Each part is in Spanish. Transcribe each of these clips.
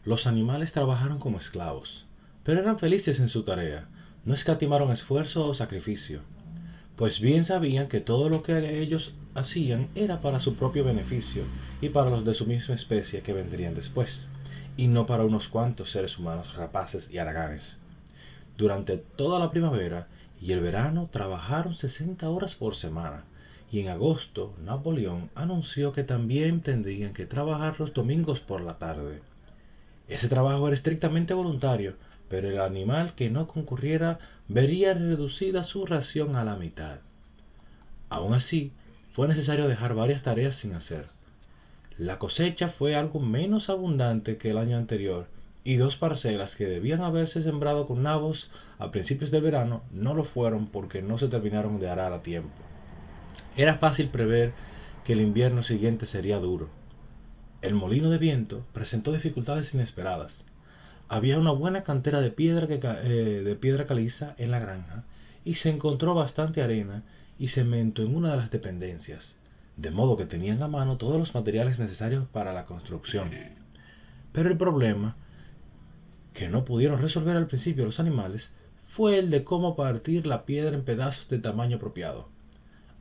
Los animales trabajaron como esclavos, pero eran felices en su tarea, no escatimaron esfuerzo o sacrificio, pues bien sabían que todo lo que ellos hacían era para su propio beneficio y para los de su misma especie que vendrían después, y no para unos cuantos seres humanos rapaces y haraganes. Durante toda la primavera y el verano trabajaron 60 horas por semana, y en agosto Napoleón anunció que también tendrían que trabajar los domingos por la tarde. Ese trabajo era estrictamente voluntario, pero el animal que no concurriera vería reducida su ración a la mitad. Aun así, fue necesario dejar varias tareas sin hacer. La cosecha fue algo menos abundante que el año anterior, y dos parcelas que debían haberse sembrado con nabos a principios del verano no lo fueron porque no se terminaron de arar a tiempo. Era fácil prever que el invierno siguiente sería duro. El molino de viento presentó dificultades inesperadas. Había una buena cantera de piedra caliza en la granja y se encontró bastante arena y cemento en una de las dependencias, de modo que tenían a mano todos los materiales necesarios para la construcción. Pero el problema, que no pudieron resolver al principio los animales, fue el de cómo partir la piedra en pedazos de tamaño apropiado.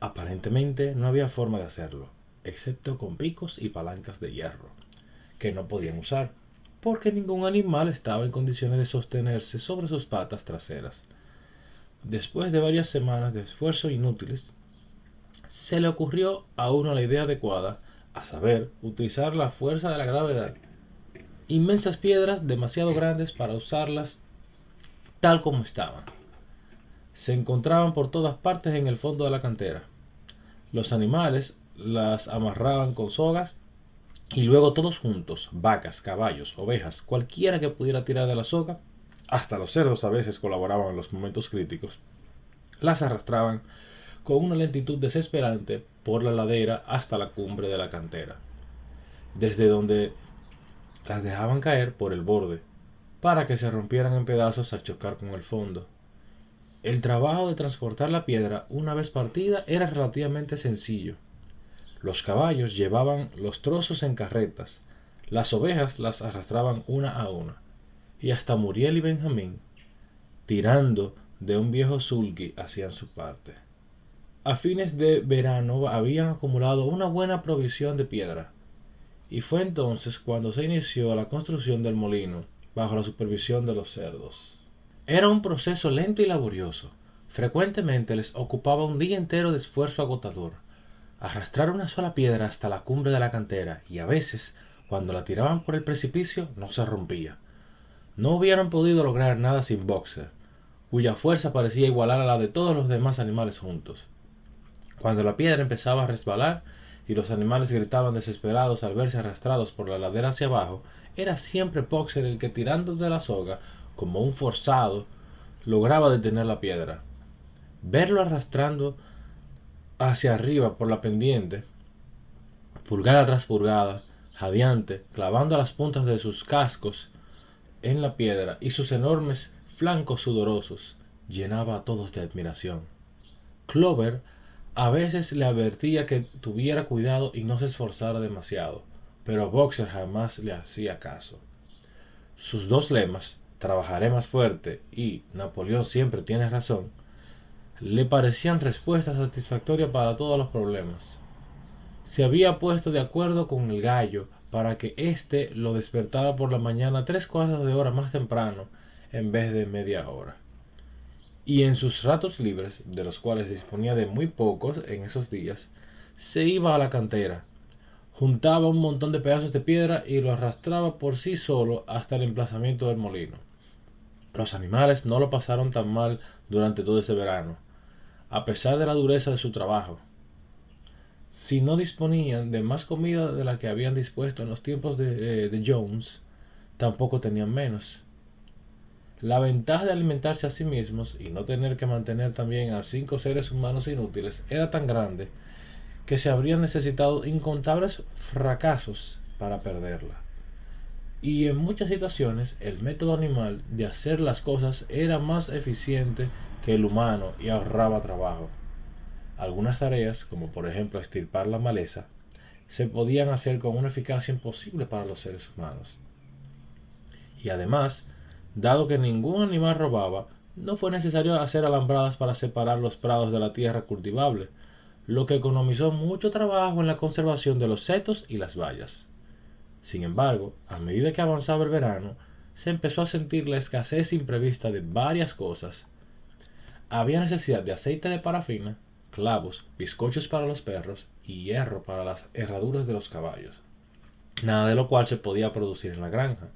Aparentemente no había forma de hacerlo, excepto con picos y palancas de hierro, que no podían usar, porque ningún animal estaba en condiciones de sostenerse sobre sus patas traseras. Después de varias semanas de esfuerzos inútiles, se le ocurrió a uno la idea adecuada, a saber, utilizar la fuerza de la gravedad. Inmensas piedras demasiado grandes para usarlas tal como estaban. Se encontraban por todas partes en el fondo de la cantera. Los animales las amarraban con sogas y luego todos juntos, vacas, caballos, ovejas, cualquiera que pudiera tirar de la soga, hasta los cerdos a veces colaboraban en los momentos críticos, las arrastraban con una lentitud desesperante por la ladera hasta la cumbre de la cantera, desde donde las dejaban caer por el borde, para que se rompieran en pedazos al chocar con el fondo. El trabajo de transportar la piedra una vez partida era relativamente sencillo. Los caballos llevaban los trozos en carretas, las ovejas las arrastraban una a una, y hasta Muriel y Benjamín, tirando de un viejo sulky, hacían su parte. A fines de verano habían acumulado una buena provisión de piedra, y fue entonces cuando se inició la construcción del molino, bajo la supervisión de los cerdos. Era un proceso lento y laborioso. Frecuentemente les ocupaba un día entero de esfuerzo agotador. Arrastrar una sola piedra hasta la cumbre de la cantera, y a veces, cuando la tiraban por el precipicio, no se rompía. No hubieran podido lograr nada sin Boxer, cuya fuerza parecía igualar a la de todos los demás animales juntos. Cuando la piedra empezaba a resbalar y los animales gritaban desesperados al verse arrastrados por la ladera hacia abajo, era siempre Boxer el que, tirando de la soga como un forzado, lograba detener la piedra. Verlo arrastrando hacia arriba por la pendiente, pulgada tras pulgada, jadeante, clavando las puntas de sus cascos en la piedra y sus enormes flancos sudorosos, llenaba a todos de admiración. Clover a veces le advertía que tuviera cuidado y no se esforzara demasiado, pero Boxer jamás le hacía caso. Sus dos lemas, trabajaré más fuerte y Napoleón siempre tiene razón, le parecían respuestas satisfactorias para todos los problemas. Se había puesto de acuerdo con el gallo para que éste lo despertara por la mañana 3/4 de hora más temprano en vez de media hora. Y en sus ratos libres, de los cuales disponía de muy pocos en esos días, se iba a la cantera, juntaba un montón de pedazos de piedra y lo arrastraba por sí solo hasta el emplazamiento del molino. Los animales no lo pasaron tan mal durante todo ese verano, a pesar de la dureza de su trabajo. Si no disponían de más comida de la que habían dispuesto en los tiempos de Jones, tampoco tenían menos. La ventaja de alimentarse a sí mismos y no tener que mantener también a 5 seres humanos inútiles era tan grande que se habrían necesitado incontables fracasos para perderla. Y en muchas situaciones el método animal de hacer las cosas era más eficiente que el humano y ahorraba trabajo. Algunas tareas, como por ejemplo extirpar la maleza, se podían hacer con una eficacia imposible para los seres humanos. Y además, dado que ningún animal robaba, no fue necesario hacer alambradas para separar los prados de la tierra cultivable, lo que economizó mucho trabajo en la conservación de los setos y las bayas. Sin embargo, a medida que avanzaba el verano, se empezó a sentir la escasez imprevista de varias cosas. Había necesidad de aceite de parafina, clavos, bizcochos para los perros y hierro para las herraduras de los caballos, nada de lo cual se podía producir en la granja.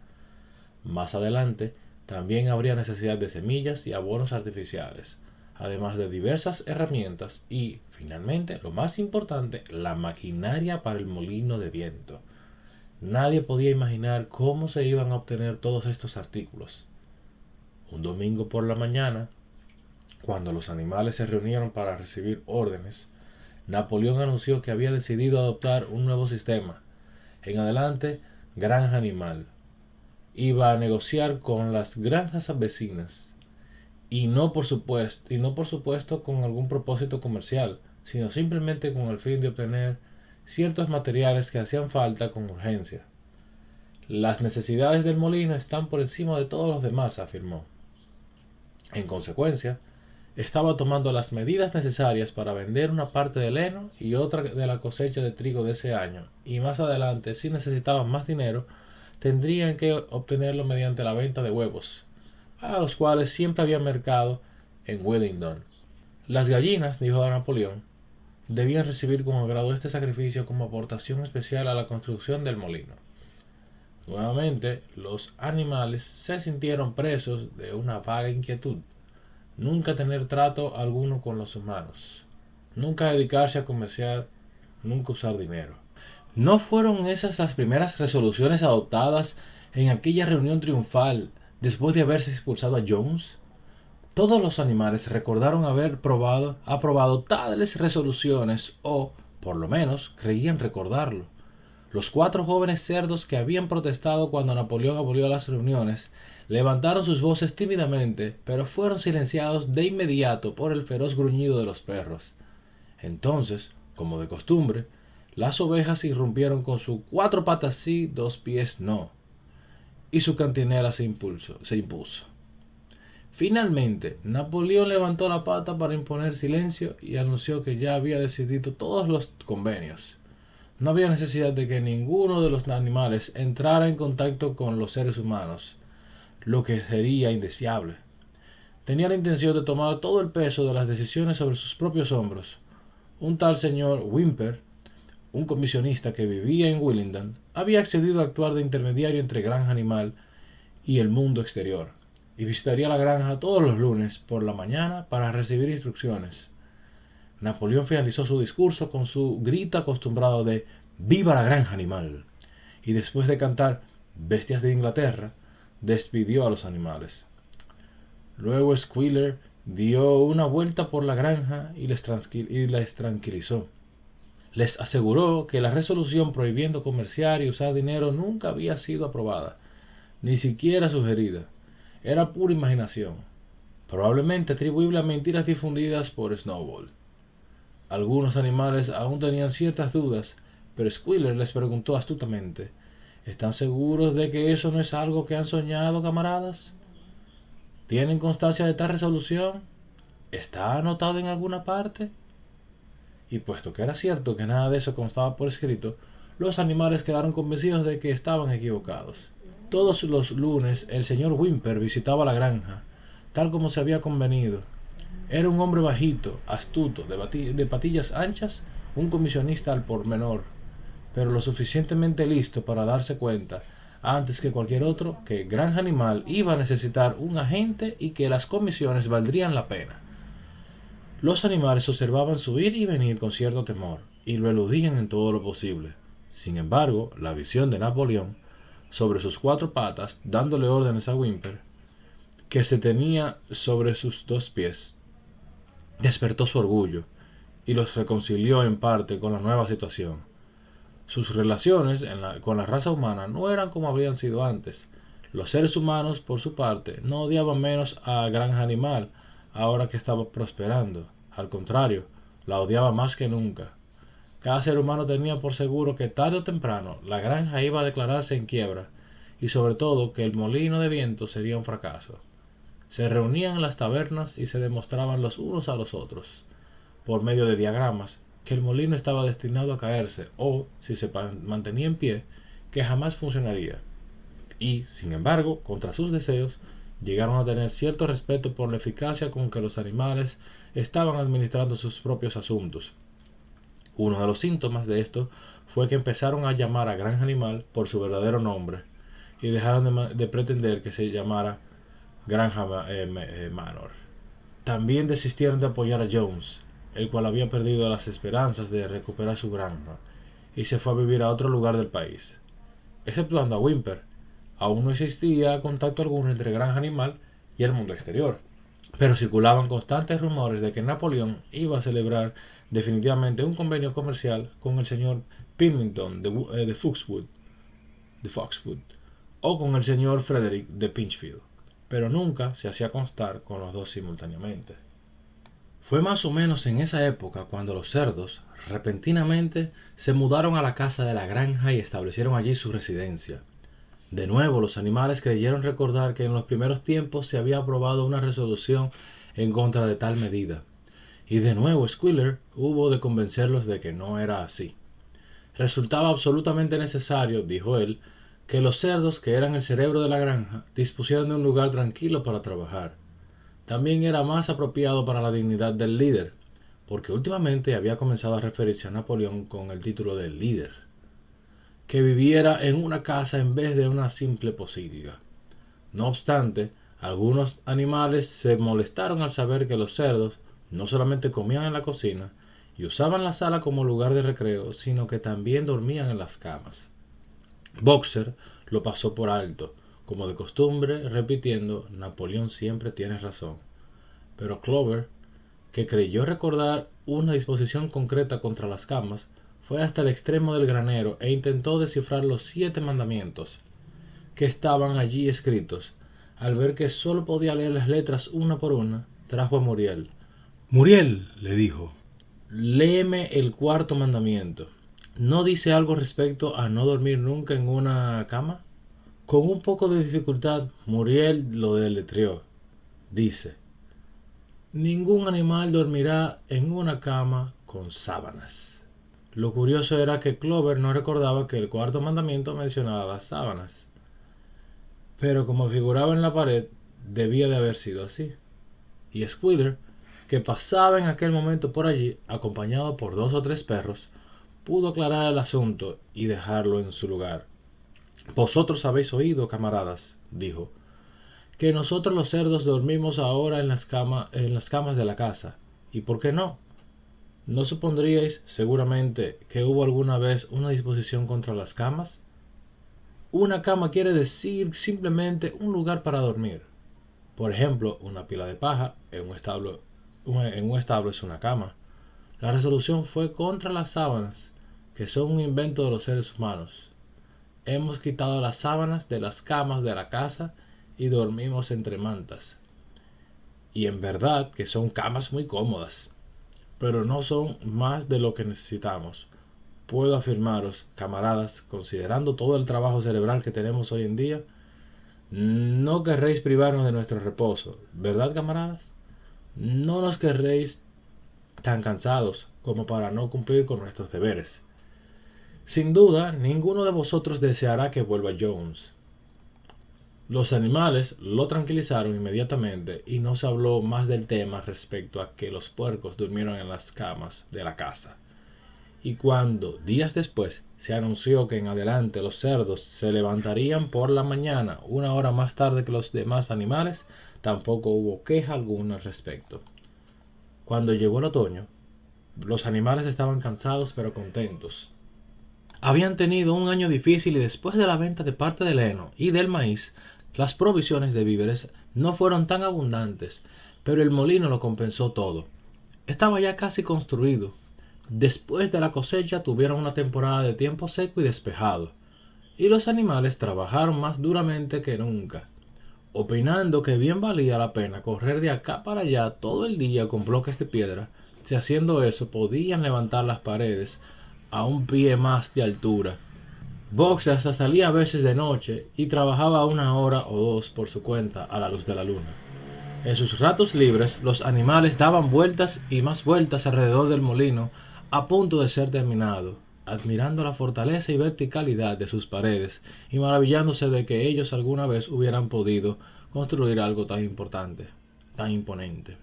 Más adelante, también habría necesidad de semillas y abonos artificiales, además de diversas herramientas y, finalmente, lo más importante, la maquinaria para el molino de viento. Nadie podía imaginar cómo se iban a obtener todos estos artículos. Un domingo por la mañana, cuando los animales se reunieron para recibir órdenes, Napoleón anunció que había decidido adoptar un nuevo sistema. En adelante, granja animal. Iba a negociar con las granjas vecinas y no por supuesto con algún propósito comercial, sino simplemente con el fin de obtener ciertos materiales que hacían falta con urgencia. Las necesidades del molino están por encima de todos los demás, afirmó. En consecuencia, estaba tomando las medidas necesarias para vender una parte del heno y otra de la cosecha de trigo de ese año, y más adelante, si necesitaban más dinero, tendrían que obtenerlo mediante la venta de huevos, a los cuales siempre había mercado en Wellington. Las gallinas, dijo Napoleón, debían recibir con agrado este sacrificio como aportación especial a la construcción del molino. Nuevamente, los animales se sintieron presos de una vaga inquietud: nunca tener trato alguno con los humanos, nunca dedicarse a comerciar, nunca usar dinero. ¿No fueron esas las primeras resoluciones adoptadas en aquella reunión triunfal después de haberse expulsado a Jones? Todos los animales recordaron haber aprobado tales resoluciones o, por lo menos, creían recordarlo. Los 4 jóvenes cerdos que habían protestado cuando Napoleón abolió las reuniones levantaron sus voces tímidamente, pero fueron silenciados de inmediato por el feroz gruñido de los perros. Entonces, como de costumbre, las ovejas irrumpieron con su 4 patas sí, 2 pies no, y su cantinela se impuso. Finalmente, Napoleón levantó la pata para imponer silencio y anunció que ya había decidido todos los convenios. No había necesidad de que ninguno de los animales entrara en contacto con los seres humanos, lo que sería indeseable. Tenía la intención de tomar todo el peso de las decisiones sobre sus propios hombros. Un tal señor Whymper, un comisionista que vivía en Willingdon, había accedido a actuar de intermediario entre granja animal y el mundo exterior, y visitaría la granja todos los lunes por la mañana para recibir instrucciones. Napoleón finalizó su discurso con su grito acostumbrado de «¡Viva la granja animal!» y después de cantar «Bestias de Inglaterra», despidió a los animales. Luego Squealer dio una vuelta por la granja y les tranquilizó. Les aseguró que la resolución prohibiendo comerciar y usar dinero nunca había sido aprobada, ni siquiera sugerida. Era pura imaginación, probablemente atribuible a mentiras difundidas por Snowball. Algunos animales aún tenían ciertas dudas, pero Squealer les preguntó astutamente: ¿están seguros de que eso no es algo que han soñado, camaradas? ¿Tienen constancia de tal resolución? ¿Está anotado en alguna parte? Y puesto que era cierto que nada de eso constaba por escrito, los animales quedaron convencidos de que estaban equivocados. Todos los lunes el señor Whymper visitaba la granja, tal como se había convenido. Era un hombre bajito, astuto, de patillas anchas, un comisionista al pormenor, pero lo suficientemente listo para darse cuenta, antes que cualquier otro, que Granja Animal iba a necesitar un agente y que las comisiones valdrían la pena. Los animales observaban su ir y venir con cierto temor, y lo eludían en todo lo posible. Sin embargo, la visión de Napoleón, sobre sus 4 patas, dándole órdenes a Whymper, que se tenía sobre sus 2 pies, despertó su orgullo y los reconcilió en parte con la nueva situación. Sus relaciones con la raza humana no eran como habrían sido antes. Los seres humanos, por su parte, no odiaban menos a Granja Animal ahora que estaba prosperando. Al contrario, la odiaba más que nunca. Cada ser humano tenía por seguro que tarde o temprano la granja iba a declararse en quiebra y sobre todo que el molino de viento sería un fracaso. Se reunían en las tabernas y se demostraban los unos a los otros, por medio de diagramas, que el molino estaba destinado a caerse o, si se mantenía en pie, que jamás funcionaría. Y, sin embargo, contra sus deseos, llegaron a tener cierto respeto por la eficacia con que los animales estaban administrando sus propios asuntos. Uno de los síntomas de esto fue que empezaron a llamar a Granja Animal por su verdadero nombre y dejaron de pretender que se llamara Granja Manor. También desistieron de apoyar a Jones, el cual había perdido las esperanzas de recuperar su granja, y se fue a vivir a otro lugar del país. Exceptuando a Whymper, aún no existía contacto alguno entre Granja Animal y el mundo exterior, pero circulaban constantes rumores de que Napoleón iba a celebrar definitivamente un convenio comercial con el señor Pymington de Foxwood, o con el señor Frederick de Pinchfield, pero nunca se hacía constar con los dos simultáneamente. Fue más o menos en esa época cuando los cerdos, repentinamente, se mudaron a la casa de la granja y establecieron allí su residencia. De nuevo, los animales creyeron recordar que en los primeros tiempos se había aprobado una resolución en contra de tal medida. Y de nuevo Squealer hubo de convencerlos de que no era así. Resultaba absolutamente necesario, dijo él, que los cerdos, que eran el cerebro de la granja, dispusieran de un lugar tranquilo para trabajar. También era más apropiado para la dignidad del líder, porque últimamente había comenzado a referirse a Napoleón con el título de líder, que viviera en una casa en vez de una simple posilga. No obstante, algunos animales se molestaron al saber que los cerdos no solamente comían en la cocina y usaban la sala como lugar de recreo, sino que también dormían en las camas. Boxer lo pasó por alto, como de costumbre, repitiendo «Napoleón siempre tiene razón». Pero Clover, que creyó recordar una disposición concreta contra las camas, fue hasta el extremo del granero e intentó descifrar los 7 mandamientos que estaban allí escritos. Al ver que solo podía leer las letras una por una, trajo a Muriel. «Muriel», le dijo, «léeme el 4.º mandamiento. ¿No dice algo respecto a no dormir nunca en una cama?» Con un poco de dificultad, Muriel lo deletreó. Dice: «Ningún animal dormirá en una cama con sábanas». Lo curioso era que Clover no recordaba que el 4.º mandamiento mencionaba las sábanas. Pero como figuraba en la pared, debía de haber sido así. Y Squealer, que pasaba en aquel momento por allí, acompañado por 2 o 3 perros, pudo aclarar el asunto y dejarlo en su lugar. «Vosotros habéis oído, camaradas», dijo, «que nosotros los cerdos dormimos ahora en las camas de la casa. ¿Y por qué no? ¿No supondríais, seguramente, que hubo alguna vez una disposición contra las camas? Una cama quiere decir simplemente un lugar para dormir. Por ejemplo, una pila de paja en un establo es una cama. La resolución fue contra las sábanas, que son un invento de los seres humanos. Hemos quitado las sábanas de las camas de la casa y dormimos entre mantas. Y en verdad que son camas muy cómodas, pero no son más de lo que necesitamos. Puedo afirmaros, camaradas, considerando todo el trabajo cerebral que tenemos hoy en día, no querréis privarnos de nuestro reposo, ¿verdad, camaradas? No nos querréis tan cansados como para no cumplir con nuestros deberes. Sin duda, ninguno de vosotros deseará que vuelva Jones». Los animales lo tranquilizaron inmediatamente y no se habló más del tema respecto a que los puercos durmieron en las camas de la casa. Y cuando, días después, se anunció que en adelante los cerdos se levantarían por la mañana 1 hora más tarde que los demás animales, tampoco hubo queja alguna al respecto. Cuando llegó el otoño, los animales estaban cansados pero contentos. Habían tenido un año difícil y después de la venta de parte del heno y del maíz, las provisiones de víveres no fueron tan abundantes, pero el molino lo compensó todo. Estaba ya casi construido. Después de la cosecha tuvieron una temporada de tiempo seco y despejado, y los animales trabajaron más duramente que nunca, opinando que bien valía la pena correr de acá para allá todo el día con bloques de piedra, si haciendo eso podían levantar las paredes a un pie más de altura. Box hasta salía a veces de noche y trabajaba 1 hora o 2 por su cuenta a la luz de la luna. En sus ratos libres, los animales daban vueltas y más vueltas alrededor del molino, a punto de ser terminado, admirando la fortaleza y verticalidad de sus paredes y maravillándose de que ellos alguna vez hubieran podido construir algo tan importante, tan imponente.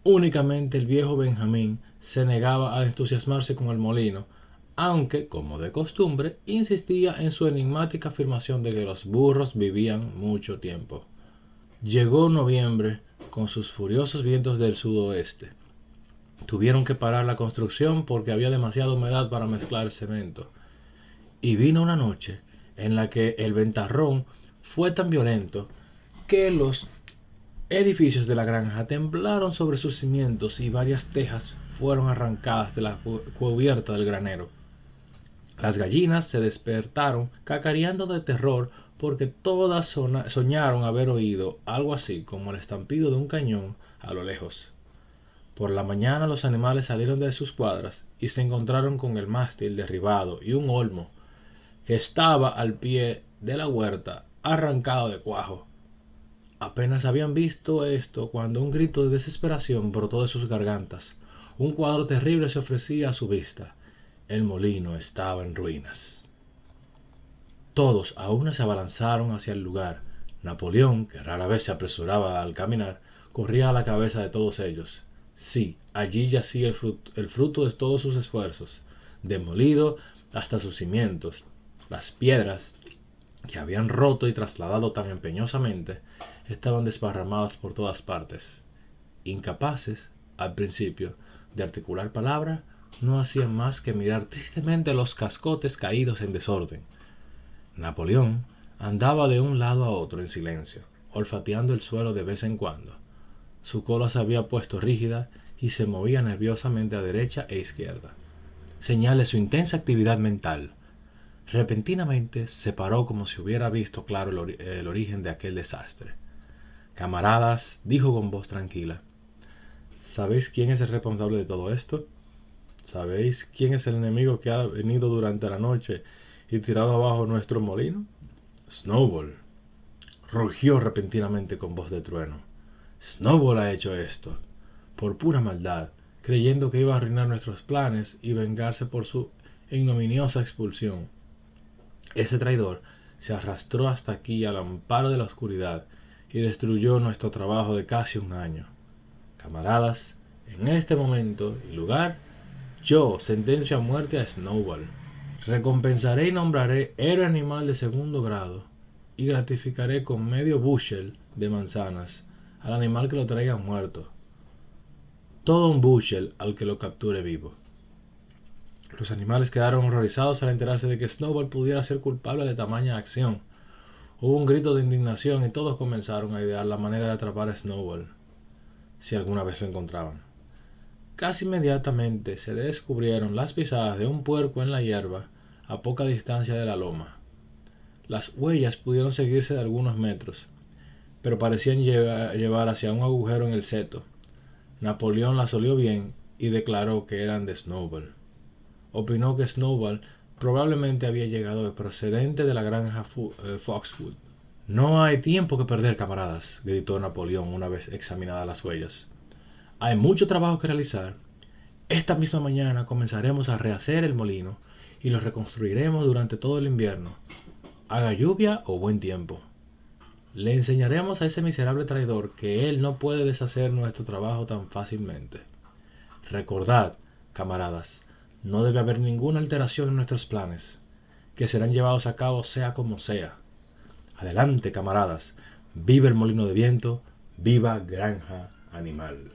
Únicamente el viejo Benjamín se negaba a entusiasmarse con el molino, aunque, como de costumbre, insistía en su enigmática afirmación de que los burros vivían mucho tiempo. Llegó noviembre con sus furiosos vientos del sudoeste. Tuvieron que parar la construcción porque había demasiada humedad para mezclar cemento. Y vino una noche en la que el ventarrón fue tan violento que los edificios de la granja temblaron sobre sus cimientos y varias tejas fueron arrancadas de la cubierta del granero. Las gallinas se despertaron cacareando de terror porque todas soñaron haber oído algo así como el estampido de un cañón a lo lejos. Por la mañana los animales salieron de sus cuadras y se encontraron con el mástil derribado y un olmo que estaba al pie de la huerta arrancado de cuajo. Apenas habían visto esto cuando un grito de desesperación brotó de sus gargantas. Un cuadro terrible se ofrecía a su vista. El molino estaba en ruinas. Todos a una se abalanzaron hacia el lugar. Napoleón, que rara vez se apresuraba al caminar, corría a la cabeza de todos ellos. Sí, allí yacía el fruto de todos sus esfuerzos, demolido hasta sus cimientos. Las piedras, que habían roto y trasladado tan empeñosamente, estaban desparramadas por todas partes. Incapaces, al principio, de articular palabra, no hacían más que mirar tristemente los cascotes caídos en desorden. Napoleón andaba de un lado a otro en silencio, olfateando el suelo de vez en cuando. Su cola se había puesto rígida y se movía nerviosamente a derecha e izquierda, señal de su intensa actividad mental. Repentinamente se paró como si hubiera visto claro el origen de aquel desastre. Camaradas, dijo con voz tranquila, ¿sabéis quién es el responsable de todo esto? ¿Sabéis quién es el enemigo que ha venido durante la noche y tirado abajo nuestro molino? Snowball. Rugió repentinamente con voz de trueno. Snowball ha hecho esto, por pura maldad, creyendo que iba a arruinar nuestros planes y vengarse por su ignominiosa expulsión. Ese traidor se arrastró hasta aquí al amparo de la oscuridad y destruyó nuestro trabajo de casi un año. Camaradas, en este momento y lugar, yo sentencio a muerte a Snowball. Recompensaré y nombraré héroe animal de segundo grado y gratificaré con medio bushel de manzanas al animal que lo traiga muerto. Todo un bushel al que lo capture vivo. Los animales quedaron horrorizados al enterarse de que Snowball pudiera ser culpable de tamaña acción. Hubo un grito de indignación y todos comenzaron a idear la manera de atrapar a Snowball, si alguna vez lo encontraban. Casi inmediatamente se descubrieron las pisadas de un puerco en la hierba a poca distancia de la loma. Las huellas pudieron seguirse de algunos metros, pero parecían llevar hacia un agujero en el seto. Napoleón las olió bien y declaró que eran de Snowball. Opinó que Snowball probablemente había llegado procedente de la granja Foxwood. No hay tiempo que perder, camaradas, gritó Napoleón una vez examinadas las huellas. Hay mucho trabajo que realizar. Esta misma mañana comenzaremos a rehacer el molino y lo reconstruiremos durante todo el invierno, haga lluvia o buen tiempo. Le enseñaremos a ese miserable traidor que él no puede deshacer nuestro trabajo tan fácilmente. Recordad, camaradas, no debe haber ninguna alteración en nuestros planes, que serán llevados a cabo sea como sea. Adelante, camaradas, viva el molino de viento, viva Granja Animal.